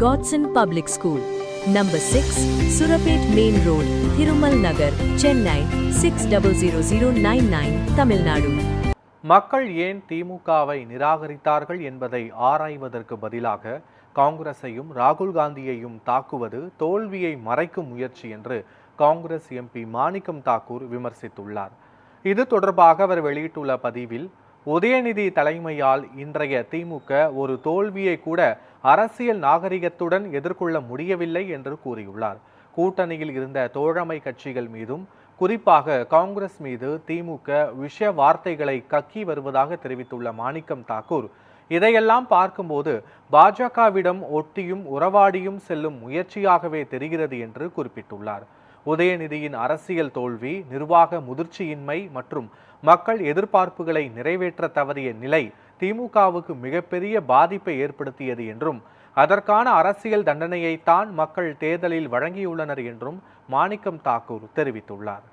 Godson Public School, Number 6, Surapet Main Road, Thirumal Nagar, Chennai 600099, Tamil Nadu. மக்கள் ஏன் திமுகவை நிராகரித்தார்கள் என்பதை ஆராய்வதற்கு பதிலாக காங்கிரஸையும் ராகுல் காந்தியையும் தாக்குவது தோல்வியை மறைக்கும் முயற்சி என்று காங்கிரஸ் எம்பி மாணிக்கம் தாக்கூர் விமர்சித்துள்ளார். இது தொடர்பாக அவர் வெளியிட்டுள்ள பதிவில், உதயநிதி தலைமையால் இன்றைய திமுக ஒரு தோல்வியை கூட அரசியல் நாகரிகத்துடன் எதிர்கொள்ள முடியவில்லை என்று கூறியுள்ளார். கூட்டணியில் இருந்த தோழமை கட்சிகள் மீதும் குறிப்பாக காங்கிரஸ் மீது திமுக விஷ வார்த்தைகளை கக்கி வருவதாக தெரிவித்துள்ள மாணிக்கம் தாக்கூர், இதையெல்லாம் பார்க்கும்போது பாஜகவிடம் ஒட்டியும் உறவாடியும் செல்லும் முயற்சியாகவே தெரிகிறது என்று குறிப்பிட்டுள்ளார். உதயநிதியின் அரசியல் தோல்வி, நிர்வாக முதிர்ச்சியின்மை மற்றும் மக்கள் எதிர்பார்ப்புகளை நிறைவேற்ற தவறிய நிலை திமுகவுக்கு மிகப்பெரிய பாதிப்பை ஏற்படுத்தியது என்றும், அதற்கான அரசியல் தண்டனையைத்தான் மக்கள் தேர்தலில் வழங்கியுள்ளனர் என்றும் மாணிக்கம் தாக்கூர் தெரிவித்துள்ளார்.